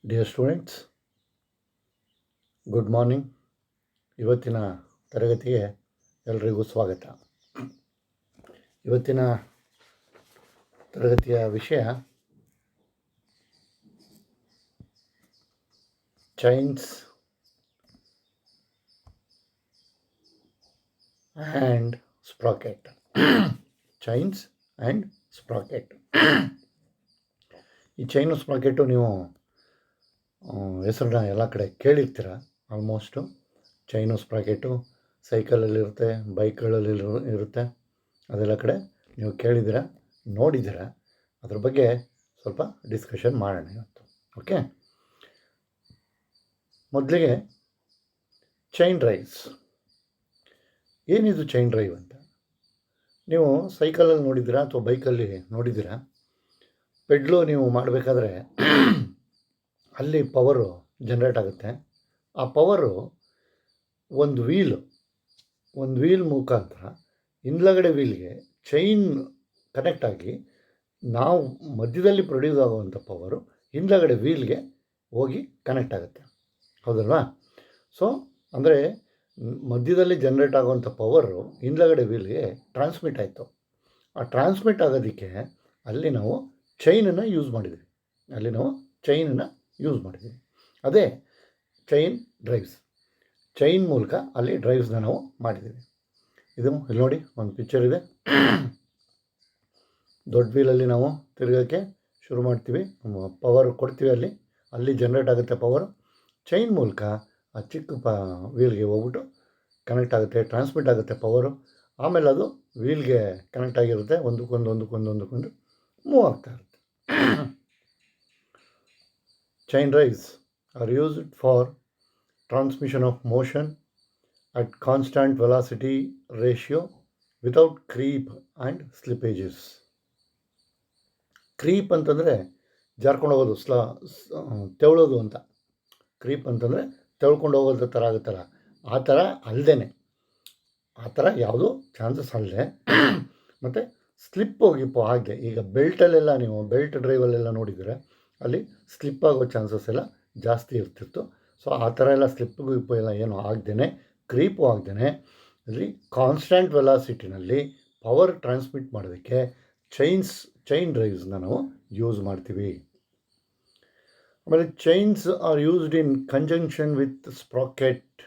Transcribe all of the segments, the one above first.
Dear students, good morning. ಇವತ್ತಿನ ತರಗತಿಗೆ ಎಲ್ರಿಗೂ ಸ್ವಾಗತ. ಇವತ್ತಿನ ತರಗತಿಯ ವಿಷಯ chains and sprocket. Chains and sprocket. ಈ ಚೈನು ಸ್ಪ್ರಾಕೆಟು ನೀವು ಹೆಸರನ್ನ ಎಲ್ಲ ಕಡೆ ಕೇಳಿರ್ತೀರ. ಆಲ್ಮೋಸ್ಟು ಚೈನು ಸ್ಪ್ರಾಕೆಟು ಸೈಕಲಲ್ಲಿರುತ್ತೆ, ಬೈಕ್ಗಳಲ್ಲಿ ಇರುತ್ತೆ. ಅದೆಲ್ಲ ಕಡೆ ನೀವು ಕೇಳಿದ್ದೀರ, ನೋಡಿದ್ದೀರ. ಅದ್ರ ಬಗ್ಗೆ ಸ್ವಲ್ಪ ಡಿಸ್ಕಷನ್ ಮಾಡೋಣ ಇವತ್ತು. ಓಕೆ, ಮೊದಲಿಗೆ ಚೈನ್ ಡ್ರೈವ್ಸ್. ಏನಿದು ಚೈನ್ ಡ್ರೈವ್ ಅಂತ ನೀವು ಸೈಕಲಲ್ಲಿ ನೋಡಿದ್ದೀರಾ ಅಥವಾ ಬೈಕಲ್ಲಿ ನೋಡಿದ್ದೀರಾ. ಪೆಡ್ಲು ನೀವು ಮಾಡಬೇಕಾದ್ರೆ ಅಲ್ಲಿ ಪವರು ಜನ್ರೇಟ್ ಆಗುತ್ತೆ. ಆ ಪವರು ಒಂದು ವೀಲ್ ಮುಖಾಂತರ ಹಿಂದ್ಗಡೆ ವೀಲ್ಗೆ ಚೈನ್ ಕನೆಕ್ಟ್ ಆಗಿ ನಾವು ಮಧ್ಯದಲ್ಲಿ ಪ್ರೊಡ್ಯೂಸ್ ಆಗುವಂಥ ಪವರು ಹಿಂದ್ಗಡೆ ವೀಲ್ಗೆ ಹೋಗಿ ಕನೆಕ್ಟ್ ಆಗುತ್ತೆ. ಹೌದಲ್ವಾ? ಸೊ ಅಂದರೆ ಮಧ್ಯದಲ್ಲಿ ಜನ್ರೇಟ್ ಆಗುವಂಥ ಪವರು ಹಿಂದ್ಗಡೆ ವೀಲ್ಗೆ ಟ್ರಾನ್ಸ್ಮಿಟ್ ಆಯಿತು. ಆ ಟ್ರಾನ್ಸ್ಮಿಟ್ ಆಗೋದಕ್ಕೆ ಅಲ್ಲಿ ನಾವು ಚೈನನ್ನು ಯೂಸ್ ಮಾಡಿದ್ವಿ. ಅದೇ ಚೈನ್ ಡ್ರೈವ್ಸ್. ಚೈನ್ ಮೂಲಕ ಅಲ್ಲಿ ಡ್ರೈವ್ಸ್ನ ನಾವು ಮಾಡಿದ್ದೀವಿ. ಇದು ಇಲ್ಲಿ ನೋಡಿ, ಒಂದು ಪಿಕ್ಚರ್ ಇದೆ. ದೊಡ್ಡ ವೀಲಲ್ಲಿ ನಾವು ತಿರುಗೋಕ್ಕೆ ಶುರು ಮಾಡ್ತೀವಿ, ಪವರ್ ಕೊಡ್ತೀವಿ. ಅಲ್ಲಿ ಜನ್ರೇಟ್ ಆಗುತ್ತೆ ಪವರು. ಚೈನ್ ಮೂಲಕ ಆ ಚಿಕ್ಕ ವೀಲ್ಗೆ ಹೋಗ್ಬಿಟ್ಟು ಕನೆಕ್ಟ್ ಆಗುತ್ತೆ, ಟ್ರಾನ್ಸ್ಮಿಟ್ ಆಗುತ್ತೆ ಪವರು. ಆಮೇಲೆ ಅದು ವೀಲ್ಗೆ ಕನೆಕ್ಟ್ ಆಗಿರುತ್ತೆ, ಒಂದಕ್ಕೊಂದು ಮೂವ್ ಆಗ್ತಾ ಇರುತ್ತೆ. Chain drives are used for transmission of motion at constant velocity ratio without creep and slippages. Creep ಅಂತಂದರೆ ಜಾರ್ಕೊಂಡು ಹೋಗೋದು, ತೆವಳೋದು ಅಂತ. ಕ್ರೀಪ್ ಅಂತಂದರೆ ತೆಳ್ಕೊಂಡು ಹೋಗೋದ್ರ ಥರ ಆಗುತ್ತಲ್ಲ, ಆ ಥರ ಅಲ್ಲದೆ, ಆ ಥರ ಯಾವುದೂ ಚಾನ್ಸಸ್ ಅಲ್ಲದೆ ಮತ್ತು ಸ್ಲಿಪ್ ಹೋಗಿಪ್ಪೋ ಹಾಗೆ. ಈಗ ಬೆಲ್ಟಲ್ಲೆಲ್ಲ ನೀವು ಬೆಲ್ಟ್ ಡ್ರೈವಲ್ಲೆಲ್ಲ ನೋಡಿದರೆ ಅಲ್ಲಿ ಸ್ಲಿಪ್ ಆಗೋ ಚಾನ್ಸಸ್ ಎಲ್ಲ ಜಾಸ್ತಿ ಇರ್ತಿತ್ತು. ಸೊ ಆ ಥರ ಎಲ್ಲ ಸ್ಲಿಪ್ಪಿಗೂ ಇಪ್ಪು ಎಲ್ಲ ಏನೂ ಆಗದೇ, ಕ್ರೀಪು ಆಗದೇ ಅಲ್ಲಿ ಕಾನ್ಸ್ಟೆಂಟ್ ವೆಲಾಸಿಟಿನಲ್ಲಿ ಪವರ್ ಟ್ರಾನ್ಸ್ಮಿಟ್ ಮಾಡೋದಕ್ಕೆ ಚೈನ್ ಡ್ರೈವ್ಸ್ನ ನಾವು ಯೂಸ್ ಮಾಡ್ತೀವಿ. ಆಮೇಲೆ chains are used in conjunction with sprocket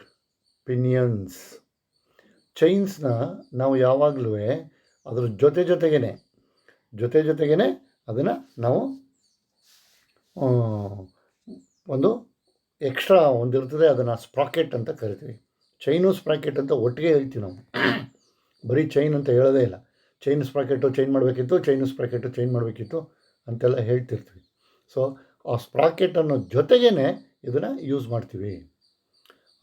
pinions. ಚೈನ್ಸ್ನ ನಾವು ಯಾವಾಗಲೂ ಅದ್ರ ಜೊತೆಗೇ ಅದನ್ನು ನಾವು ಒಂದು ಎಕ್ಸ್ಟ್ರಾ ಒಂದಿರ್ತದೆ, ಅದನ್ನು ಸ್ಪ್ರಾಕೆಟ್ ಅಂತ ಕರಿತೀವಿ. ಚೈನು ಸ್ಪ್ರಾಕೆಟ್ ಅಂತ ಒಟ್ಟಿಗೆ ಹೇಳ್ತೀವಿ ನಾವು. ಬರೀ ಚೈನ್ ಅಂತ ಹೇಳೋದೇ ಇಲ್ಲ. ಚೈನ್ ಸ್ಪ್ರಾಕೆಟು ಚೈನ್ ಮಾಡಬೇಕಿತ್ತು ಅಂತೆಲ್ಲ ಹೇಳ್ತಿರ್ತೀವಿ. ಸೊ ಆ ಸ್ಪ್ರಾಕೆಟ್ ಅನ್ನೋ ಜೊತೆಗೇ ಇದನ್ನು ಯೂಸ್ ಮಾಡ್ತೀವಿ.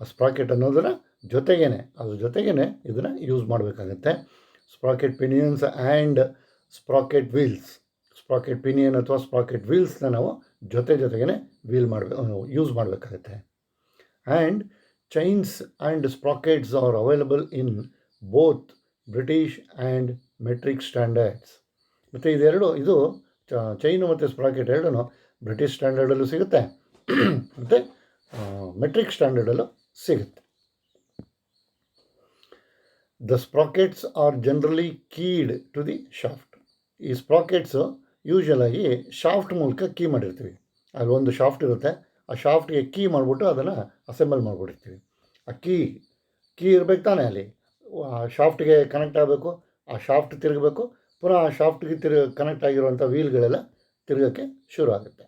ಆ ಸ್ಪ್ರಾಕೆಟ್ ಅನ್ನೋದರ ಜೊತೆಗೇ ಇದನ್ನು ಯೂಸ್ ಮಾಡಬೇಕಾಗತ್ತೆ. Sprocket pinions and sprocket wheels. Sprocket pinion ಅಥವಾ ಸ್ಪ್ರಾಕೆಟ್ ವೀಲ್ಸ್ನ ನಾವು ಜೊತೆಗೇ ಯೂಸ್ ಮಾಡಬೇಕಾಗತ್ತೆ. And chains and sprockets are available in both British and metric standards. ಮತ್ತು ಇದು ಚೈನು ಮತ್ತು ಸ್ಪ್ರಾಕೆಟ್ ಎರಡೂ ಬ್ರಿಟಿಷ್ ಸ್ಟ್ಯಾಂಡರ್ಡಲ್ಲೂ ಸಿಗುತ್ತೆ ಮತ್ತು ಮೆಟ್ರಿಕ್ ಸ್ಟ್ಯಾಂಡರ್ಡಲ್ಲೂ ಸಿಗುತ್ತೆ. The sprockets are generally keyed to the shaft. ಈ ಸ್ಪ್ರಾಕೆಟ್ಸು ಯೂಶ್ವಲಾಗಿ ಶಾಫ್ಟ್ ಮೂಲಕ ಕೀ ಮಾಡಿರ್ತೀವಿ. ಅಲ್ಲಿ ಒಂದು ಶಾಫ್ಟ್ ಇರುತ್ತೆ, ಆ ಶಾಫ್ಟ್ಗೆ ಕೀ ಮಾಡಿಬಿಟ್ಟು ಅದನ್ನು ಅಸೆಂಬಲ್ ಮಾಡಿಬಿಟ್ಟಿರ್ತೀವಿ. ಆ ಕೀ ಇರಬೇಕು ತಾನೇ, ಅಲ್ಲಿ ಆ ಶಾಫ್ಟ್ಗೆ ಕನೆಕ್ಟ್ ಆಗಬೇಕು, ಆ ಶಾಫ್ಟ್ ತಿರುಗಬೇಕು, ಪುನಃ ಆ ಶಾಫ್ಟ್ಗೆ ಕನೆಕ್ಟ್ ಆಗಿರುವಂಥ ವೀಲ್ಗಳೆಲ್ಲ ತಿರುಗೋಕ್ಕೆ ಶುರು ಆಗುತ್ತೆ.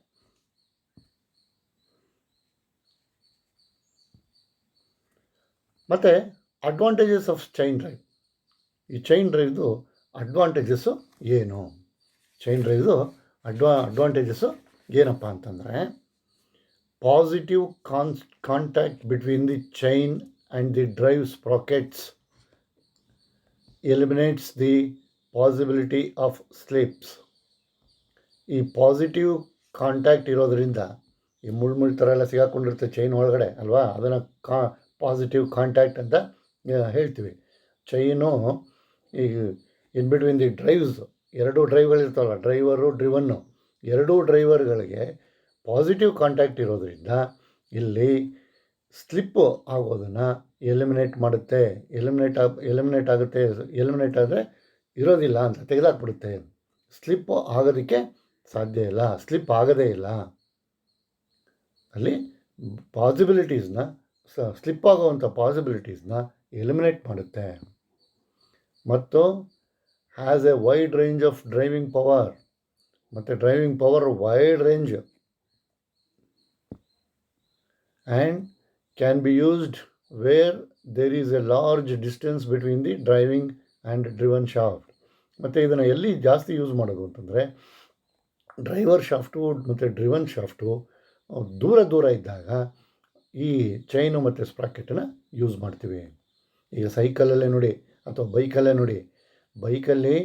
ಮತ್ತು ಅಡ್ವಾಂಟೇಜಸ್ ಆಫ್ ಚೈನ್ ಡ್ರೈವ್. ಈ ಚೈನ್ ಡ್ರೈವ್ದು ಅಡ್ವಾಂಟೇಜಸ್ಸು ಏನು? ಅಡ್ವಾಂಟೇಜಸ್ಸು ಏನಪ್ಪ ಅಂತಂದರೆ, positive contact between the chain and the drive sprockets eliminates the possibility of slips. ಈ ಪಾಸಿಟಿವ್ ಕಾಂಟ್ಯಾಕ್ಟ್ ಇರೋದರಿಂದ, ಈ ಮುಳ್ಳು ಥರ ಎಲ್ಲ ಸಿಗಾಕೊಂಡಿರುತ್ತೆ ಚೈನ್ ಒಳಗಡೆ ಅಲ್ವಾ, ಅದನ್ನು ಪಾಸಿಟಿವ್ ಕಾಂಟ್ಯಾಕ್ಟ್ ಅಂತ ಹೇಳ್ತೀವಿ. ಚೈನು ಈಗ ಇನ್ ಬಿಟ್ವೀನ್ ದಿ ಡ್ರೈವ್ಸ್, ಎರಡೂ ಡ್ರೈವ್ಗಳಿರ್ತಾವಲ್ಲ, ಡ್ರೈವರು ಡ್ರಿವನ್ನು, ಎರಡೂ ಡ್ರೈವರ್ಗಳಿಗೆ ಪಾಸಿಟಿವ್ ಕಾಂಟ್ಯಾಕ್ಟ್ ಇರೋದ್ರಿಂದ ಇಲ್ಲಿ ಸ್ಲಿಪ್ಪು ಆಗೋದನ್ನು ಎಲಿಮಿನೇಟ್ ಮಾಡುತ್ತೆ. ಎಲಿಮಿನೇಟ್ ಆಗುತ್ತೆ. ಎಲಿಮಿನೇಟ್ ಆದರೆ ಇರೋದಿಲ್ಲ ಅಂತ ತೆಗೆದಾಕ್ಬಿಡುತ್ತೆ. ಸ್ಲಿಪ್ಪು ಆಗೋದಕ್ಕೆ ಸಾಧ್ಯ ಇಲ್ಲ, ಸ್ಲಿಪ್ ಆಗೋದೇ ಇಲ್ಲ. ಅಲ್ಲಿ ಪಾಸಿಬಿಲಿಟೀಸ್ನ ಸ್ಲಿಪ್ ಆಗುವಂಥ ಪಾಸಿಬಿಲಿಟೀಸ್ನ ಎಲಿಮಿನೇಟ್ ಮಾಡುತ್ತೆ. ಮತ್ತು has a wide range of driving power. ಮತ್ತು driving power wide range and can be used where there is a large distance between the driving and driven shaft. ಮತ್ತು ಇದನ್ನು ಎಲ್ಲಿ ಜಾಸ್ತಿ ಯೂಸ್ ಮಾಡೋದು ಅಂತಂದರೆ ಡ್ರೈವರ್ ಶಾಫ್ಟು ಮತ್ತು ಡ್ರಿವನ್ ಶಾಫ್ಟು ದೂರ ಇದ್ದಾಗ ಈ ಚೈನು ಮತ್ತು ಸ್ಪ್ರಾಕೆಟನ್ನು ಯೂಸ್ ಮಾಡ್ತೀವಿ. ಈಗ ಸೈಕಲಲ್ಲೇ ನೋಡಿ ಅಥವಾ ಬೈಕಲ್ಲೇ ನೋಡಿ, ಬೈಕಲ್ಲಿ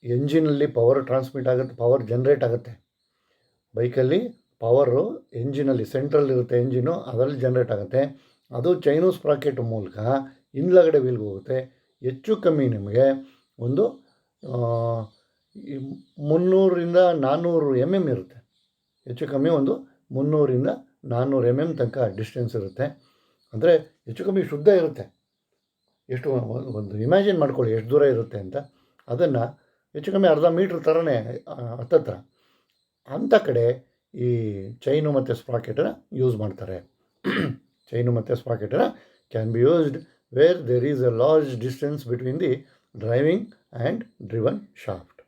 ಎಂಜಿನಲ್ಲಿ ಪವರ್ ಟ್ರಾನ್ಸ್ಮಿಟ್ ಆಗುತ್ತೆ, ಪವರ್ ಜನ್ರೇಟ್ ಆಗುತ್ತೆ. ಬೈಕಲ್ಲಿ ಪವರು ಎಂಜಿನಲ್ಲಿ ಸೆಂಟ್ರಲ್ ಇರುತ್ತೆ, ಎಂಜಿನು ಅದರಲ್ಲಿ ಜನ್ರೇಟ್ ಆಗುತ್ತೆ. ಅದು ಚೈನು ಸ್ಪ್ರಾಕೆಟ್ ಮೂಲಕ ಹಿಂದ್ಗಡೆ ವೀಲ್ಗೆ ಹೋಗುತ್ತೆ. ಹೆಚ್ಚು ಕಮ್ಮಿ ನಿಮಗೆ ಒಂದು 300ರಿಂದ 400 mm ಇರುತ್ತೆ. ಹೆಚ್ಚು ಕಮ್ಮಿ ಒಂದು 300ರಿಂದ 400 mm ತನಕ ಡಿಸ್ಟೆನ್ಸ್ ಇರುತ್ತೆ. ಅಂದರೆ ಹೆಚ್ಚು ಕಮ್ಮಿ ಶುದ್ಧ ಇರುತ್ತೆ. ಎಷ್ಟು ಒಂದು ಇಮ್ಯಾಜಿನ್ ಮಾಡ್ಕೊಳ್ಳಿ ಎಷ್ಟು ದೂರ ಇರುತ್ತೆ ಅಂತ. ಅದನ್ನು ಹೆಚ್ಚು ಕಮ್ಮಿ ಅರ್ಧ ಮೀಟ್ರ್ ಥರನೇ ಹತ್ತತ್ರ ಅಂಥ ಕಡೆ ಈ ಚೈನು ಮತ್ತು ಸ್ಪ್ರಾಕೆಟನ್ನು ಯೂಸ್ ಮಾಡ್ತಾರೆ. ಚೈನು ಮತ್ತು ಸ್ಪ್ರಾಕೆಟನ್ನು can be used where there is a large distance between the driving and driven shaft.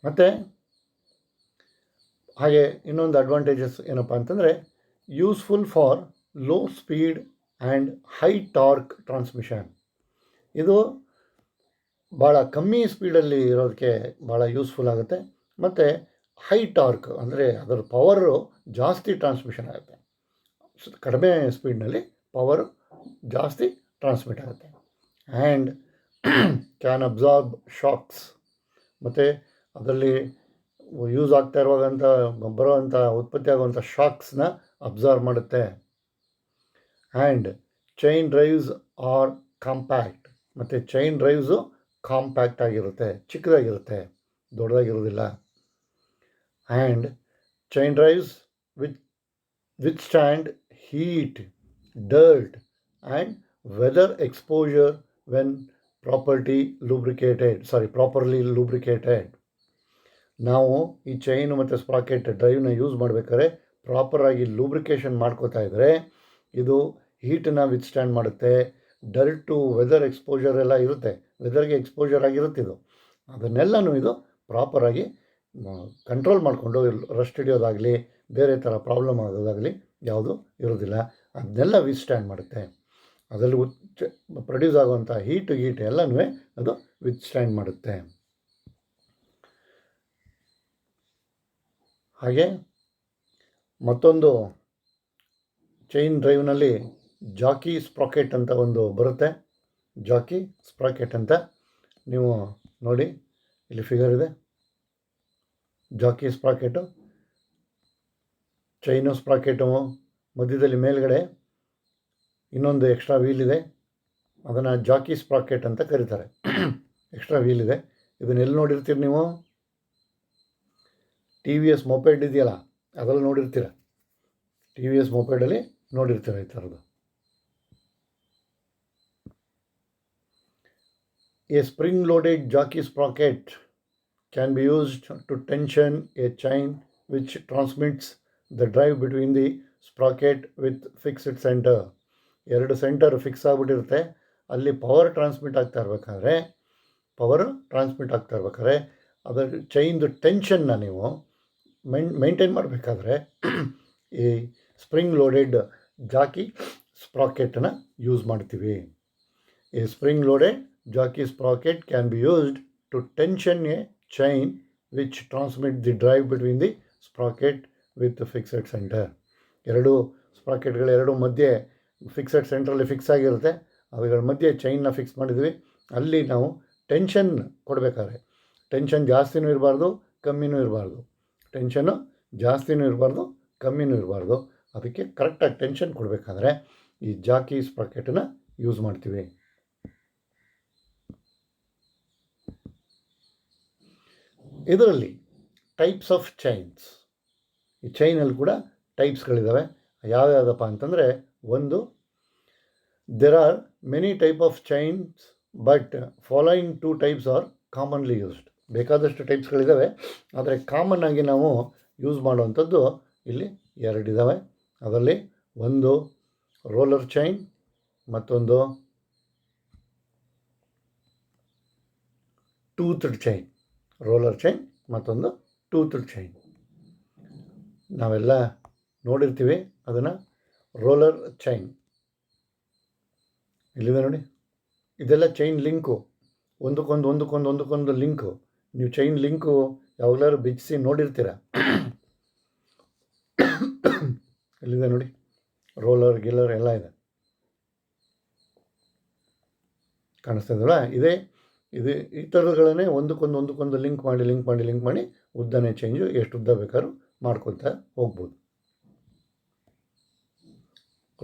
ಮತ್ತು ಹಾಗೆ ಇನ್ನೊಂದು ಅಡ್ವಾಂಟೇಜಸ್ ಏನಪ್ಪ ಅಂತಂದರೆ useful for low speed and high torque transmission. ಇದು ಭಾಳ ಕಮ್ಮಿ ಸ್ಪೀಡಲ್ಲಿ ಇರೋದಕ್ಕೆ ಭಾಳ ಯೂಸ್ಫುಲ್ ಆಗುತ್ತೆ. ಮತ್ತು ಹೈ ಟಾರ್ಕ್ ಅಂದರೆ ಅದರ ಪವರು ಜಾಸ್ತಿ ಟ್ರಾನ್ಸ್ಮಿಷನ್ ಆಗುತ್ತೆ. ಕಡಿಮೆ ಸ್ಪೀಡ್ನಲ್ಲಿ ಪವರು ಜಾಸ್ತಿ ಟ್ರಾನ್ಸ್ಮಿಟ್ ಆಗುತ್ತೆ. And can absorb shocks. ಮತ್ತು ಅದರಲ್ಲಿ ಯೂಸ್ ಆಗ್ತಾ ಇರುವಾಗಂಥ ಬರೋವಂಥ ಉತ್ಪತ್ತಿ ಆಗುವಂಥ ಶಾಕ್ಸ್ನ ಅಬ್ಸಾರ್ವ್ ಮಾಡುತ್ತೆ. And chain drives are compact. ಮತ್ತು ಚೈನ್ ಡ್ರೈವ್ಸು ಕಾಂಪ್ಯಾಕ್ಟ್ ಆಗಿರುತ್ತೆ, ಚಿಕ್ಕದಾಗಿರುತ್ತೆ, ದೊಡ್ಡದಾಗಿರೋದಿಲ್ಲ. And chain drives withstand heat, dirt and weather exposure when properly lubricated. ನಾವು ಈ ಚೈನು ಮತ್ತು ಸ್ಪ್ರಾಕೆಟ್ ಡ್ರೈವ್ನ ಯೂಸ್ ಮಾಡಬೇಕಾದ್ರೆ ಪ್ರಾಪರಾಗಿ ಲೂಬ್ರಿಕೇಷನ್ ಮಾಡ್ಕೋತಾ ಇದ್ದರೆ ಇದು ಹೀಟನ್ನು ವಿಥ್ಸ್ಟ್ಯಾಂಡ್ ಮಾಡುತ್ತೆ. ಡರ್ಟು, ವೆದರ್ ಎಕ್ಸ್ಪೋಜರ್ ಎಲ್ಲ ಇರುತ್ತೆ, ವೆದರ್ಗೆ ಎಕ್ಸ್ಪೋಜರ್ ಆಗಿರುತ್ತೆ. ಅದನ್ನೆಲ್ಲನೂ ಇದು ಪ್ರಾಪರಾಗಿ ಕಂಟ್ರೋಲ್ ಮಾಡಿಕೊಂಡು ರಸ್ಟ್ ಹಿಡಿಯೋದಾಗಲಿ ಬೇರೆ ಥರ ಪ್ರಾಬ್ಲಮ್ ಆಗೋದಾಗಲಿ ಯಾವುದೂ ಇರೋದಿಲ್ಲ. ಅದನ್ನೆಲ್ಲ ವಿಥ್ಸ್ಟ್ಯಾಂಡ್ ಮಾಡುತ್ತೆ. ಅದರಲ್ಲಿ ಪ್ರೊಡ್ಯೂಸ್ ಆಗುವಂಥ ಹೀಟ್ ಎಲ್ಲನೂ ಅದು ವಿಥ್ಸ್ಟ್ಯಾಂಡ್ ಮಾಡುತ್ತೆ. ಹಾಗೆ ಮತ್ತೊಂದು ಚೈನ್ ಡ್ರೈವ್ನಲ್ಲಿ ಜಾಕಿ ಸ್ಪ್ರಾಕೆಟ್ ಅಂತ ಒಂದು ಬರುತ್ತೆ. ಜಾಕಿ ಸ್ಪ್ರಾಕೆಟ್ ಅಂತ ನೀವು ನೋಡಿ, ಇಲ್ಲಿ ಫಿಗರ್ ಇದೆ. ಜಾಕಿ ಸ್ಪ್ರಾಕೆಟು, ಚೈನು ಸ್ಪ್ರಾಕೆಟು ಮಧ್ಯದಲ್ಲಿ ಮೇಲ್ಗಡೆ ಇನ್ನೊಂದು ಎಕ್ಸ್ಟ್ರಾ ವೀಲ್ ಇದೆ. ಅದನ್ನು ಜಾಕಿ ಸ್ಪ್ರಾಕೆಟ್ ಅಂತ ಕರೀತಾರೆ. ಎಕ್ಸ್ಟ್ರಾ ವೀಲ್ ಇದೆ. ಇದನ್ನ ಎಲ್ಲಿ ನೋಡಿರ್ತೀರಿ ನೀವು? TVS ಮೊಪೆಡ್ ಇದೆಯಲ್ಲ ಅದರಲ್ಲಿ ನೋಡಿರ್ತೀರ. TVS ಮೊಪೆಡಲ್ಲಿ ನೋಡಿರ್ತೀರ ಈ ಥರದ್ದು. A spring-loaded jockey sprocket can be used to tension a chain which transmits the drive between the sprocket with fixed center. 2 centre fix ಆಗಿಬಿಟ್ಟಿರುತ್ತೆ. ಅಲ್ಲಿ ಪವರ್ ಟ್ರಾನ್ಸ್ಮಿಟ್ ಆಗ್ತಾ ಇರ್ಬೇಕಾದ್ರೆ ಅದರ ಚೈನ್ದು ಟೆನ್ಷನ್ನ ನೀವು ಮೇಂಟೈನ್ ಮಾಡಬೇಕಾದ್ರೆ ಈ ಸ್ಪ್ರಿಂಗ್ ಲೋಡೆಡ್ ಜಾಕಿ ಸ್ಪ್ರಾಕೆಟನ್ನು ಯೂಸ್ ಮಾಡ್ತೀವಿ. A spring-loaded jockey sprocket can be used to tension a chain which transmits the drive between the sprocket with the fixed center. 2 ಸ್ಪ್ರಾಕೆಟ್ಗಳು 2 ಮಧ್ಯೆ ಫಿಕ್ಸೆಡ್ ಸೆಂಟ್ರಲ್ಲಿ ಫಿಕ್ಸ್ ಆಗಿರುತ್ತೆ. ಅವುಗಳ ಮಧ್ಯೆ ಚೈನ್ನ ಫಿಕ್ಸ್ ಮಾಡಿದ್ವಿ. ಅಲ್ಲಿ ನಾವು ಟೆನ್ಷನ್ ಕೊಡಬೇಕಾದ್ರೆ ಟೆನ್ಷನ್ ಜಾಸ್ತಿನೂ ಇರಬಾರ್ದು, ಕಮ್ಮಿನೂ ಇರಬಾರ್ದು. ಟೆನ್ಷನ್ನು ಜಾಸ್ತಿನೂ ಇರಬಾರ್ದು, ಕಮ್ಮಿನೂ ಇರಬಾರ್ದು. ಅದಕ್ಕೆ ಕರೆಕ್ಟಾಗಿ ಟೆನ್ಷನ್ ಕೊಡಬೇಕಾದ್ರೆ ಈ ಜಾಕಿ ಸ್ಪ್ರಾಕೆಟನ್ನು ಯೂಸ್ ಮಾಡ್ತೀವಿ. ಇದರಲ್ಲಿ ಟೈಪ್ಸ್ ಆಫ್ ಚೈನ್ಸ್. ಈ ಚೈನಲ್ಲಿ ಕೂಡ ಟೈಪ್ಸ್ಗಳಿದ್ದಾವೆ. ಯಾವ್ಯಾವುದಪ್ಪ ಅಂತಂದರೆ, ಒಂದು, there are many type of chains but following 2 types are commonly used. ಬೇಕಾದಷ್ಟು ಟೈಪ್ಸ್ಗಳಿದ್ದಾವೆ, ಆದರೆ ಕಾಮನ್ ಆಗಿ ನಾವು ಯೂಸ್ ಮಾಡುವಂಥದ್ದು ಇಲ್ಲಿ 2 ಇದ್ದಾವೆ. ಅದರಲ್ಲಿ ಒಂದು ರೋಲರ್ ಚೈನ್, ಮತ್ತೊಂದು ಟೂತ್ಡ್ ಚೈನ್. ರೋಲರ್ ಚೈನ್ ಮತ್ತೊಂದು ಟೂತ್ಡ್ ಚೈನ್. ನಾವೆಲ್ಲ ನೋಡಿರ್ತೀವಿ ಅದನ್ನು. ರೋಲರ್ ಚೈನ್ ಇಲ್ಲಿದೆ ನೋಡಿ, ಇದೆಲ್ಲ ಚೈನ್ ಲಿಂಕು, ಒಂದಕ್ಕೊಂದು ಲಿಂಕು. ನೀವು ಚೈನ್ ಲಿಂಕು ಯಾವಾಗಲಾದ್ರು ಬಿಚ್ಚಿಸಿ ನೋಡಿರ್ತೀರ. ಇಲ್ಲಿದೆ ನೋಡಿ, ರೋಲರ್ ಗಿಲ್ಲರ್ ಎಲ್ಲ ಇದೆ, ಕಾಣಿಸ್ತಾ ಇದಲ್ಲ. ಇದು ಈ ಥರಗಳನ್ನೇ ಒಂದಕ್ಕೊಂದು ಲಿಂಕ್ ಮಾಡಿ ಉದ್ದನೇ ಚೇಂಜು ಎಷ್ಟು ಉದ್ದ ಬೇಕಾದ್ರೂ ಮಾಡ್ಕೊತಾ ಹೋಗ್ಬೋದು.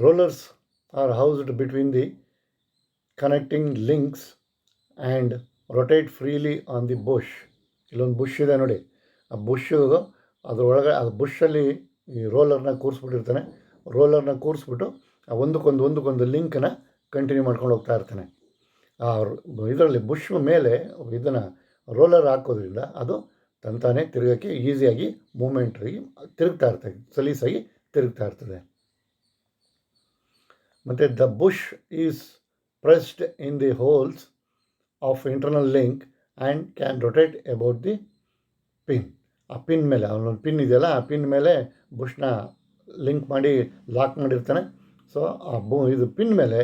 Rollers are housed between the connecting links and rotate freely on the bush. ಇಲ್ಲೊಂದು ಬುಷ್ ಇದೆ ನೋಡಿ, ಆ ಬುಷ್ಷು ಅದರೊಳಗೆ, ಆ ಬುಷಲ್ಲಿ ಈ ರೋಲರ್ನ ಕೂರಿಸ್ಬಿಟ್ಟಿರ್ತಾನೆ. ರೋಲರ್ನ ಕೂರಿಸ್ಬಿಟ್ಟು ಆ ಒಂದಕ್ಕೊಂದು ಲಿಂಕನ್ನ ಕಂಟಿನ್ಯೂ ಮಾಡ್ಕೊಂಡು ಹೋಗ್ತಾ ಇರ್ತಾನೆ. ಆ ಇದರಲ್ಲಿ ಬುಷ್ ಮೇಲೆ ಇದನ್ನು ರೋಲರ್ ಹಾಕೋದ್ರಿಂದ ಅದು ತಂತಾನೆ ತಿರುಗೋಕ್ಕೆ ಈಸಿಯಾಗಿ ಮೂಮೆಂಟಾಗಿ ತಿರುಗ್ತಾ ಇರ್ತದೆ, ಸಲೀಸಾಗಿ ತಿರುಗ್ತಾ ಇರ್ತದೆ. ಮತ್ತು the bush is pressed in the holes of internal link and can rotate about the pin. ಆ ಪಿನ್ ಮೇಲೆ, ಅವನೊಂದು ಪಿನ್ ಇದೆಯಲ್ಲ, ಆ ಪಿನ್ ಮೇಲೆ ಬುಷ್ನ ಲಿಂಕ್ ಮಾಡಿ ಲಾಕ್ ಮಾಡಿರ್ತಾನೆ. ಸೊ ಆ ಇದು ಪಿನ್ ಮೇಲೆ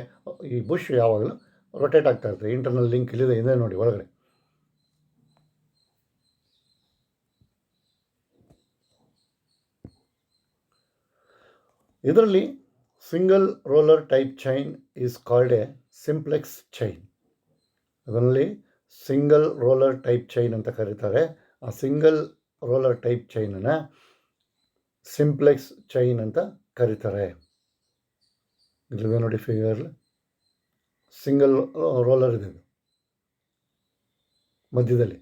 ಈ ಬುಷ್ ಯಾವಾಗಲೂ ರೊಟೇಟ್ ಆಗ್ತಾ ಇರ್ತದೆ. ಇಂಟರ್ನಲ್ ಲಿಂಕ್ ಇಲ್ಲಿದೆ ನೋಡಿ ಒಳಗಡೆ. ಇದರಲ್ಲಿ single roller type chain is called a simplex chain. ಅದರಲ್ಲಿ ಸಿಂಗಲ್ ರೋಲರ್ ಟೈಪ್ ಚೈನ್ ಅಂತ ಕರೀತಾರೆ. ಆ ಸಿಂಗಲ್ ರೋಲರ್ ಟೈಪ್ ಚೈನನ್ನು ಸಿಂಪ್ಲೆಕ್ಸ್ ಚೈನ್ ಅಂತ ಕರೀತಾರೆ. ಇಲ್ಲಿದೆ ನೋಡಿ ಫಿಗರ್, ಸಿಂಗಲ್ ರೋಲರ್ ಇದೆ ಮಧ್ಯದಲ್ಲಿ,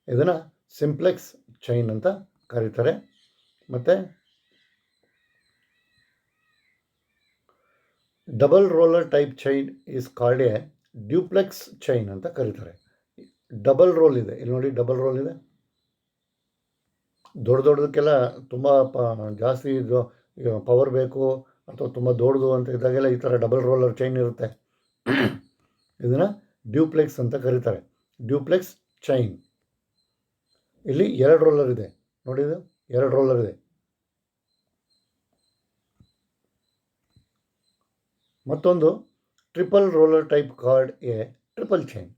ಇದನ್ನು ಸಿಂಪ್ಲೆಕ್ಸ್ ಚೈನ್ ಅಂತ ಕರೀತಾರೆ. ಮತ್ತು double roller type chain is called A duplex chain ಅಂತ ಕರೀತಾರೆ. ಡಬಲ್ ರೋಲ್ ಇದೆ, ಇಲ್ಲಿ ನೋಡಿ ಡಬಲ್ ರೋಲ್ ಇದೆ. ದೊಡ್ಡದಕ್ಕೆಲ್ಲ ತುಂಬ ಜಾಸ್ತಿ ಇದು ಪವರ್ ಬೇಕು ಅಥವಾ ತುಂಬ ದೊಡ್ಡದು ಅಂತ ಇದ್ದಾಗೆಲ್ಲ ಈ ಥರ ಡಬಲ್ ರೋಲರ್ ಚೈನ್ ಇರುತ್ತೆ. ಇದನ್ನು ಡ್ಯೂಪ್ಲೆಕ್ಸ್ ಅಂತ ಕರೀತಾರೆ, ಡ್ಯೂಪ್ಲೆಕ್ಸ್ ಚೈನ್. ಇಲ್ಲಿ 2 ರೋಲರ್ ಇದೆ ನೋಡಿ, ಇದು 2 ರೋಲರ್ ಇದೆ. ಮತ್ತೊಂದು triple roller type called a triple chain.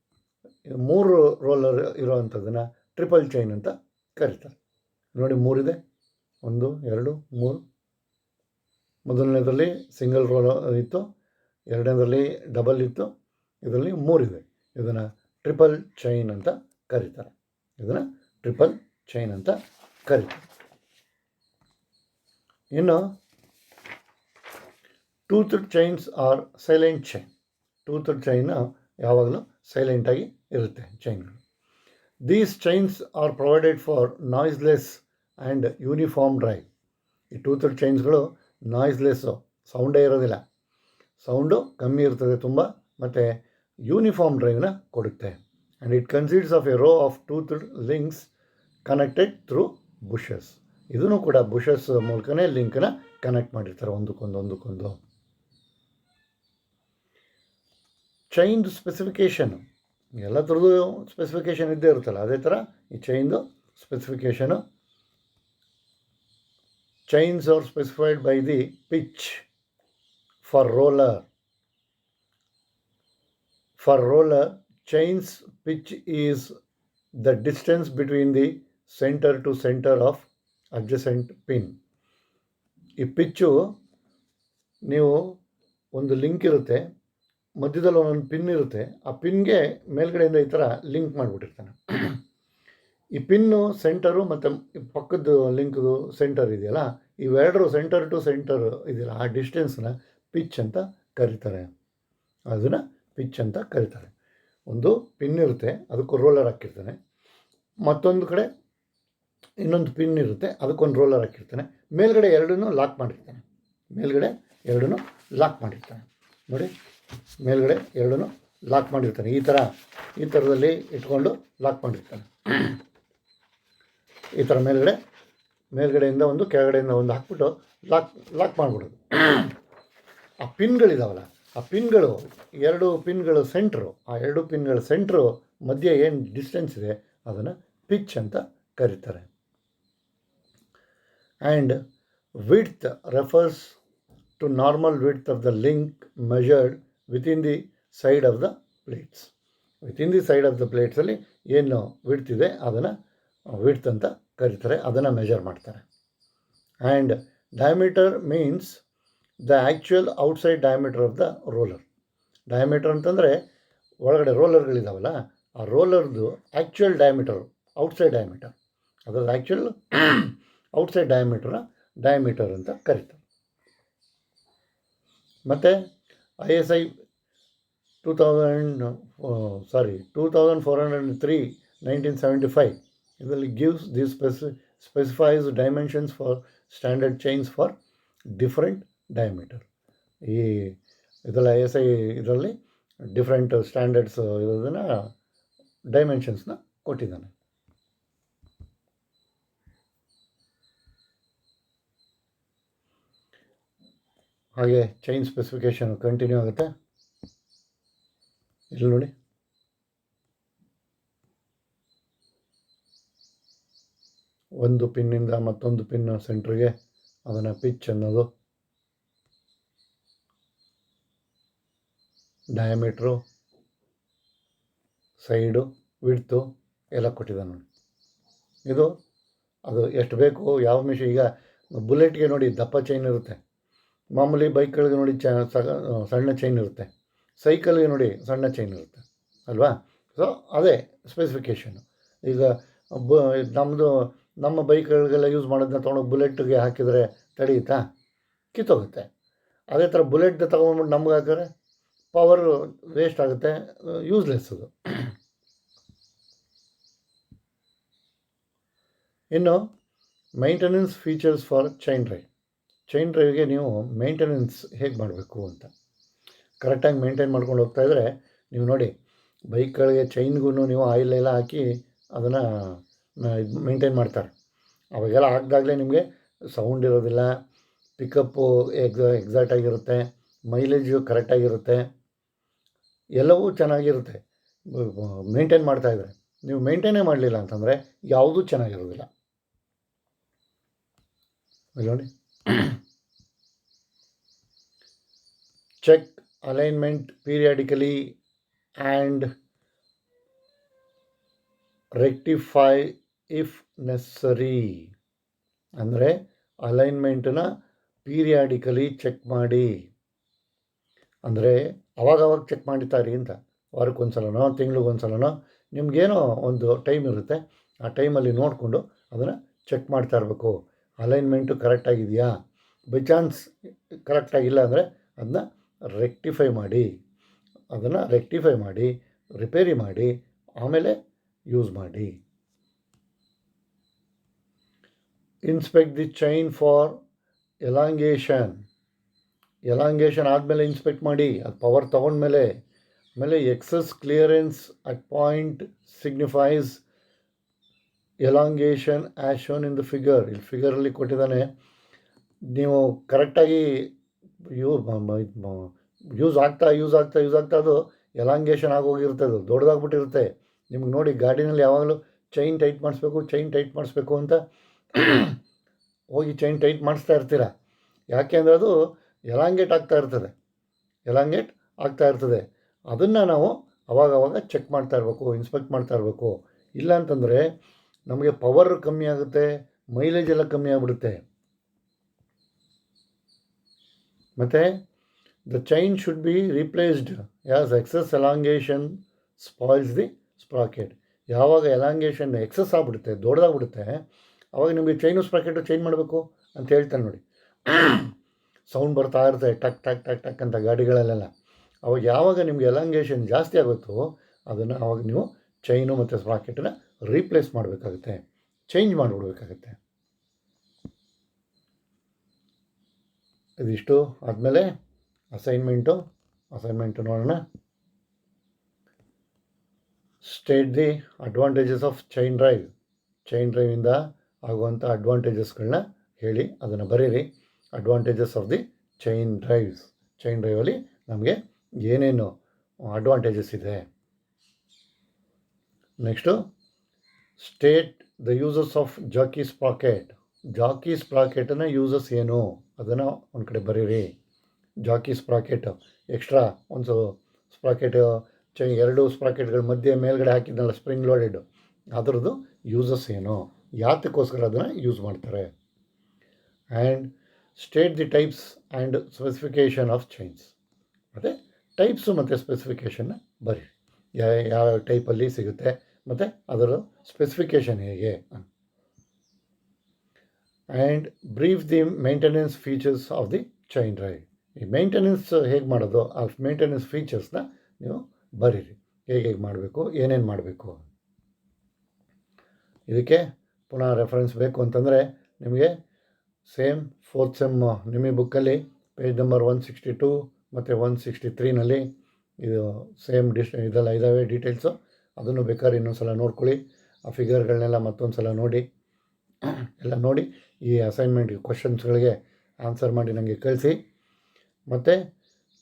3 roller ಇರೋವಂಥದ್ದನ್ನು ಟ್ರಿಪಲ್ ಚೈನ್ ಅಂತ ಕರೀತಾರೆ. ನೋಡಿ 3 ಇದೆ, 1 2 3. ಮೊದಲನೇದರಲ್ಲಿ ಸಿಂಗಲ್ ರೋಲರ್ ಇತ್ತು, ಎರಡನೇದರಲ್ಲಿ ಡಬಲ್ ಇತ್ತು, ಇದರಲ್ಲಿ 3 ಇದೆ. ಇದನ್ನು ಟ್ರಿಪಲ್ ಚೈನ್ ಅಂತ ಕರೀತಾರೆ. ಇನ್ನು toothed chains are silent chain. Toothed chain ಯಾವಾಗಲೂ ಸೈಲೆಂಟಾಗಿ ಇರುತ್ತೆ ಚೈನ್ಗಳು. These chains are provided for noiseless and uniform drive. ಈ ಟೂತ್ಡ್ ಚೈನ್ಸ್ಗಳು ನಾಯ್ಸ್ಲೆಸ್ಸು, ಸೌಂಡೇ ಇರೋದಿಲ್ಲ, ಸೌಂಡು ಕಮ್ಮಿ ಇರ್ತದೆ ತುಂಬ, ಮತ್ತು ಯೂನಿಫಾರ್ಮ್ ಡ್ರೈವ್ನ ಕೊಡುತ್ತೆ. And it consists of a row of toothed links connected through bushes. ಇದನ್ನು ಕೂಡ ಬುಷಸ್ ಮೂಲಕನೇ ಲಿಂಕನ್ನ ಕನೆಕ್ಟ್ ಮಾಡಿರ್ತಾರೆ ಒಂದಕ್ಕೊಂದು. ಚೈನ್ದು ಸ್ಪೆಸಿಫಿಕೇಷನು, ಎಲ್ಲ ಥರದ್ದು ಸ್ಪೆಸಿಫಿಕೇಷನ್ ಇದ್ದೇ ಇರುತ್ತಲ್ಲ, ಅದೇ ಥರ ಈ ಚೈನ್ದು specification. Chains are specified by the pitch for roller. For roller, chain's pitch is the distance between the center to center of adjacent pin. ಈ ಪಿಚ್ಚು, ನೀವು ಒಂದು ಲಿಂಕ್ ಇರುತ್ತೆ, ಮಧ್ಯದಲ್ಲಿ ಒಂದೊಂದು ಪಿನ್ ಇರುತ್ತೆ, ಆ ಪಿನ್ಗೆ ಮೇಲ್ಗಡೆಯಿಂದ ಈ ಥರ ಲಿಂಕ್ ಮಾಡಿಬಿಟ್ಟಿರ್ತಾನೆ. ಈ ಪಿನ್ನು ಸೆಂಟರು ಮತ್ತು ಪಕ್ಕದ ಲಿಂಕ್ದು ಸೆಂಟರ್ ಇದೆಯಲ್ಲ, ಇವೆರಡರು ಸೆಂಟರ್ ಟು ಸೆಂಟರ್ ಇದೆಯಲ್ಲ, ಆ ಡಿಸ್ಟೆನ್ಸ್ನ ಪಿಚ್ ಅಂತ ಕರೀತಾರೆ. ಅದನ್ನು ಪಿಚ್ ಅಂತ ಕರೀತಾರೆ. ಒಂದು ಪಿನ್ ಇರುತ್ತೆ, ಅದಕ್ಕೂ ರೋಲರ್ ಹಾಕಿರ್ತಾನೆ, ಮತ್ತೊಂದು ಕಡೆ ಇನ್ನೊಂದು ಪಿನ್ ಇರುತ್ತೆ, ಅದಕ್ಕೊಂದು ರೋಲರ್ ಹಾಕಿರ್ತಾನೆ, ಮೇಲ್ಗಡೆ ಎರಡನ್ನೂ ಲಾಕ್ ಮಾಡಿರ್ತಾನೆ. ಮೇಲ್ಗಡೆ ಎರಡನ್ನೂ ಲಾಕ್ ಮಾಡಿರ್ತಾನೆ ನೋಡಿ, ಮೇಲ್ಗಡೆ ಎರಡನ್ನೂ ಲಾಕ್ ಮಾಡಿರ್ತಾನೆ. ಈ ಥರದಲ್ಲಿ ಇಟ್ಕೊಂಡು ಲಾಕ್ ಮಾಡಿರ್ತಾನೆ. ಈ ಥರ ಮೇಲ್ಗಡೆಯಿಂದ ಒಂದು ಕೆಳಗಡೆಯಿಂದ ಒಂದು ಹಾಕ್ಬಿಟ್ಟು ಲಾಕ್ ಮಾಡಿಬಿಡೋದು. ಆ ಪಿನ್ಗಳಿದಾವಲ್ಲ, ಆ ಪಿನ್ಗಳು ಎರಡು ಪಿನ್ಗಳು ಸೆಂಟ್ರು, ಆ ಎರಡು ಪಿನ್ಗಳ ಸೆಂಟ್ರು ಮಧ್ಯೆ ಏನು ಡಿಸ್ಟೆನ್ಸ್ ಇದೆ ಅದನ್ನು ಪಿಚ್ ಅಂತ ಕರೀತಾರೆ. And width refers to normal width of the link measured within the side of the plates. Within the side of the ಪ್ಲೇಟ್ಸಲ್ಲಿ ಏನು ವಿಡ್ತ್ ಇದೆ ಅದನ್ನು ವಿಡ್ತ್ ಅಂತ ಕರೀತಾರೆ, ಅದನ್ನು ಮೆಜರ್ ಮಾಡ್ತಾರೆ. And diameter means the actual outside diameter of the roller. Diameter ಅಂತಂದರೆ ಒಳಗಡೆ ರೋಲರ್ಗಳಿದಾವಲ್ಲ, ಆ ರೋಲರ್ದು ಆ್ಯಕ್ಚುಯಲ್ ಡಯಾಮೀಟರು, ಔಟ್ಸೈಡ್ ಡಯಾಮೀಟರ್, ಅದರದ್ದು ಆ್ಯಕ್ಚುಯಲ್ ಔಟ್ಸೈಡ್ ಡಯಾಮೀಟರ್ ಅಂತ ಕರೀತಾರೆ. ಮತ್ತು ISI 2403 1975 ಇದರಲ್ಲಿ gives this specifies dimensions for standard chains for different diameter. ಈ ಇದೆಲ್ಲ ISI ಇದರಲ್ಲಿ ಡಿಫ್ರೆಂಟ್ ಸ್ಟ್ಯಾಂಡರ್ಡ್ಸ್ ಇರೋದನ್ನು ಡೈಮೆನ್ಷನ್ಸ್ನ ಕೊಟ್ಟಿದ್ದಾನೆ. ಹಾಗೆ ಚೈನ್ ಸ್ಪೆಸಿಫಿಕೇಷನ್ ಕಂಟಿನ್ಯೂ ಆಗುತ್ತೆ. ಇಲ್ಲಿ ನೋಡಿ, ಒಂದು ಪಿನ್ನಿಂದ ಮತ್ತೊಂದು ಪಿನ್ ಸೆಂಟ್ರಿಗೆ ಅದನ್ನು ಪಿಚ್ ಅನ್ನೋದು, ಡಯಾಮೀಟ್ರು, ಸೈಡು, ವಿಡ್ತು ಎಲ್ಲ ಕೊಟ್ಟಿದ್ದಾನೆ ನೋಡಿ. ಇದು ಅದು ಎಷ್ಟು ಬೇಕು ಯಾವ ಮಿಷನ್. ಈಗ ಬುಲೆಟ್ಗೆ ನೋಡಿ ದಪ್ಪ ಚೈನ್ ಇರುತ್ತೆ, ಮಾಮೂಲಿ ಬೈಕ್ಗಳಿಗೆ ನೋಡಿ ಸಣ್ಣ ಚೈನ್ ಇರುತ್ತೆ, ಸೈಕಲ್ಗೆ ನೋಡಿ ಸಣ್ಣ ಚೈನ್ ಇರುತ್ತೆ ಅಲ್ವಾ. ಸೊ ಅದೇ ಸ್ಪೆಸಿಫಿಕೇಷನ್ನು. ಈಗ ನಮ್ಮ ಬೈಕ್ಗಳಿಗೆಲ್ಲ ಯೂಸ್ ಮಾಡೋದನ್ನ ತೊಗೊಂಡೋಗಿ ಬುಲೆಟ್ಗೆ ಹಾಕಿದರೆ ತಡೆಯುತ್ತಾ? ಕಿತ್ತೋಗುತ್ತೆ. ಅದೇ ಥರ ಬುಲೆಟ್ ತೊಗೊಂಡ್ಬಿಟ್ಟು ನಮ್ಗೆ ಹಾಕಿದ್ರೆ ಪವರ್ ವೇಸ್ಟ್ ಆಗುತ್ತೆ, ಯೂಸ್ಲೆಸ್ ಅದು. ಇನ್ನು ಮೈಂಟೆನೆನ್ಸ್ ಫೀಚರ್ಸ್ ಫಾರ್ ಚೈನ್ ಡ್ರೈವ್ಗೆ ನೀವು ಮೇಂಟೆನೆನ್ಸ್ ಹೇಗೆ ಮಾಡಬೇಕು ಅಂತ ಕರೆಕ್ಟಾಗಿ ಮೇಂಟೈನ್ ಮಾಡ್ಕೊಂಡು ಹೋಗ್ತಾಯಿದ್ರೆ, ನೀವು ನೋಡಿ ಬೈಕ್ಗಳಿಗೆ ಚೈನ್ಗೂ ನೀವು ಆಯಿಲ್ ಎಲ್ಲ ಹಾಕಿ ಅದನ್ನು ಮೇಂಟೈನ್ ಮಾಡ್ತಾರೆ. ಅವಾಗೆಲ್ಲ ಹಾಕಿದಾಗಲೇ ನಿಮಗೆ ಸೌಂಡ್ ಇರೋದಿಲ್ಲ, ಪಿಕಪ್ಪು ಎಕ್ಸಾಕ್ಟಾಗಿರುತ್ತೆ, ಮೈಲೇಜು ಕರೆಕ್ಟಾಗಿರುತ್ತೆ, ಎಲ್ಲವೂ ಚೆನ್ನಾಗಿರುತ್ತೆ ಮೇಂಟೈನ್ ಮಾಡ್ತಾಯಿದ್ರೆ. ನೀವು ಮೇಂಟೈನೇ ಮಾಡಲಿಲ್ಲ ಅಂತಂದರೆ ಯಾವುದೂ ಚೆನ್ನಾಗಿರೋದಿಲ್ಲ ನೋಡಿ. Check alignment periodically and rectify if necessary. ಅಂದರೆ ಅಲೈನ್ಮೆಂಟನ್ನ ಪೀರಿಯಾಡಿಕಲಿ ಚೆಕ್ ಮಾಡಿ, ಅಂದರೆ ಅವಾಗವಾಗ ಚೆಕ್ ಮಾಡಿತಾರಿ ಅಂತ. ವಾರಕ್ಕೊಂದ್ಸಲನೋ ತಿಂಗಳಿಗೊಂದ್ಸಲನೋ ನಿಮಗೇನೋ ಒಂದು ಟೈಮ್ ಇರುತ್ತೆ, ಆ ಟೈಮಲ್ಲಿ ನೋಡಿಕೊಂಡು ಅದನ್ನು ಚೆಕ್ ಮಾಡ್ತಾ ಇರಬೇಕು. ಅಲೈನ್ಮೆಂಟು ಕರೆಕ್ಟಾಗಿದೆಯಾ, ಬೈ ಚಾನ್ಸ್ ಕರೆಕ್ಟಾಗಿಲ್ಲ ಅಂದರೆ ಅದನ್ನ ರೆಕ್ಟಿಫೈ ಮಾಡಿ ರಿಪೇರಿ ಮಾಡಿ ಆಮೇಲೆ ಯೂಸ್ ಮಾಡಿ. Inspect the chain for elongation ಆದಮೇಲೆ ಇನ್ಸ್ಪೆಕ್ಟ್ ಮಾಡಿ, ಅದು ಪವರ್ ತೊಗೊಂಡ್ಮೇಲೆ. ಆಮೇಲೆ excess clearance at point signifies elongation as shown in the figure. ಇಲ್ಲಿ ಫಿಗರಲ್ಲಿ ಕೊಟ್ಟಿದ್ದಾನೆ, ನೀವು ಕರೆಕ್ಟಾಗಿ ಯೂಸ್ ಆಗ್ತಾ ಅದು ಎಲಾಂಗೇಷನ್ ಆಗೋಗಿರುತ್ತೆ, ಅದು ದೊಡ್ಡದಾಗ್ಬಿಟ್ಟಿರುತ್ತೆ. ನಿಮ್ಗೆ ನೋಡಿ ಗಾಡಿನಲ್ಲಿ ಯಾವಾಗಲೂ ಚೈನ್ ಟೈಟ್ ಮಾಡಿಸ್ಬೇಕು ಅಂತ ಹೋಗಿ ಚೈನ್ ಟೈಟ್ ಮಾಡಿಸ್ತಾ ಇರ್ತೀರ. ಯಾಕೆ ಅಂದರೆ ಅದು ಎಲಾಂಗೇಟ್ ಆಗ್ತಾ ಇರ್ತದೆ. ಅದನ್ನು ನಾವು ಅವಾಗವಾಗ ಚೆಕ್ ಮಾಡ್ತಾ ಇರಬೇಕು, ಇನ್ಸ್ಪೆಕ್ಟ್ ಮಾಡ್ತಾ ಇರಬೇಕು. ಇಲ್ಲ ಅಂತಂದರೆ ನಮಗೆ ಪವರ್ ಕಮ್ಮಿ ಆಗುತ್ತೆ, ಮೈಲೇಜ್ ಎಲ್ಲ ಕಮ್ಮಿ ಆಗಿಬಿಡುತ್ತೆ. ಮತ್ತು the chain should be replaced as excess elongation spoils the sprocket. ಯಾವಾಗ ಎಲಾಂಗೇಷನ್ ಎಕ್ಸಸ್ ಆಗಿಬಿಡುತ್ತೆ, ದೊಡ್ಡದಾಗ್ಬಿಡುತ್ತೆ, ಆವಾಗ ನಿಮಗೆ ಸ್ಪ್ರಾಕೆಟು ಚೇಂಜ್ ಮಾಡಬೇಕು ಅಂತ ಹೇಳ್ತಾನೆ ನೋಡಿ. ಸೌಂಡ್ ಬರ್ತಾ ಇರುತ್ತೆ ಟಕ್ ಟಕ್ ಟಕ್ ಟಕ್ ಅಂತ ಗಾಡಿಗಳಲ್ಲೆಲ್ಲ. ಅವಾಗ ಯಾವಾಗ ನಿಮಗೆ ಎಲಾಂಗೇಷನ್ ಜಾಸ್ತಿ ಆಗುತ್ತೋ ಅದನ್ನು ಆವಾಗ ನೀವು ಚೈನು ಮತ್ತು ಸ್ಪ್ರಾಕೆಟನ್ನು ರೀಪ್ಲೇಸ್ ಮಾಡಬೇಕಾಗುತ್ತೆ. ಚೇಂಜ್ ಮಾಡಿಬಿಡ್ಬೇಕಾಗತ್ತೆ. ಇದಿಷ್ಟು ಆದಮೇಲೆ ಅಸೈನ್ಮೆಂಟು ನೋಡೋಣ. State the advantages of chain ಡ್ರೈವಿಂದ ಆಗುವಂಥ ಅಡ್ವಾಂಟೇಜಸ್ಗಳನ್ನ ಹೇಳಿ ಅದನ್ನು ಬರೀರಿ. ಅಡ್ವಾಂಟೇಜಸ್ ಆಫ್ ದಿ ಚೈನ್ ಡ್ರೈವಲ್ಲಿ ನಮಗೆ ಏನೇನು ಅಡ್ವಾಂಟೇಜಸ್ ಇದೆ. Next state the uses of jockey ಸ್ಪ್ರಾಕೆಟನ್ನು ಯೂಸಸ್ ಏನು ಅದನ್ನು ಒಂದು ಕಡೆ ಬರೀರಿ. ಜಾಕಿ ಸ್ಪ್ರಾಕೆಟ್ ಎಕ್ಸ್ಟ್ರಾ ಒಂದು ಸ್ಪ್ರಾಕೆಟ್ ಎರಡು ಸ್ಪ್ರಾಕೆಟ್ಗಳ ಮಧ್ಯೆ ಮೇಲ್ಗಡೆ ಹಾಕಿದ್ನಲ್ಲ ಸ್ಪ್ರಿಂಗ್ ಲೋಡೆಡ್, ಅದರದ್ದು ಯೂಸಸ್ ಏನು, ಯಾತಕ್ಕೋಸ್ಕರ ಅದನ್ನು ಯೂಸ್ ಮಾಡ್ತಾರೆ. And state the types and specification of chains. ಮತ್ತು ಟೈಪ್ಸು ಮತ್ತು ಸ್ಪೆಸಿಫಿಕೇಷನ್ನ ಬರೀ, ಯಾವ ಟೈಪಲ್ಲಿ ಸಿಗುತ್ತೆ ಮತ್ತು ಅದರ ಸ್ಪೆಸಿಫಿಕೇಷನ್ ಹೇಗೆ. And brief the maintenance features of the chain drive. ಈ ಮೇಂಟೆನೆನ್ಸ್ ಹೇಗೆ ಮಾಡೋದು, ಆ ಮೇಂಟೆನೆನ್ಸ್ ಫೀಚರ್ಸ್ನ ನೀವು ಬರೀರಿ, ಹೇಗೆ ಮಾಡಬೇಕು, ಏನೇನು ಮಾಡಬೇಕು. ಇದಕ್ಕೆ ಪುನಃ ರೆಫರೆನ್ಸ್ ಬೇಕು ಅಂತಂದರೆ ನಿಮಗೆ ಸೇಮ್ 4th ಸೆಮ್ ನಿಮಗೆ ಬುಕ್ಕಲ್ಲಿ ಪೇಜ್ ನಂಬರ್ 162 ಮತ್ತು 163ನಲ್ಲಿ ಇದು ಸೇಮ್ ಇದೆಲ್ಲ ಇದ್ದಾವೆ ಡೀಟೇಲ್ಸು. ಅದನ್ನು ಬೇಕಾದ್ರೆ ಇನ್ನೊಂದು ಸಲ ನೋಡ್ಕೊಳ್ಳಿ. ಆ ಫಿಗರ್ಗಳನ್ನೆಲ್ಲ ಮತ್ತೊಂದು ಸಲ ನೋಡಿ ಈ ಅಸೈನ್ಮೆಂಟ್ ಕ್ವಶನ್ಸ್ಗಳಿಗೆ ಆನ್ಸರ್ ಮಾಡಿ ನನಗೆ ಕಳಿಸಿ. ಮತ್ತು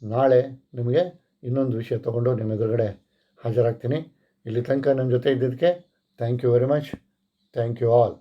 ನಾಳೆ ನಿಮಗೆ ಇನ್ನೊಂದು ವಿಷಯ ತೊಗೊಂಡು ನಿಮ್ಮ ಎದುರುಗಡೆ ಹಾಜರಾಗ್ತೀನಿ. ಇಲ್ಲಿ ತನಕ ನನ್ನ ಜೊತೆ ಇದ್ದಿದ್ದಕ್ಕೆ thank you very much. Thank you all.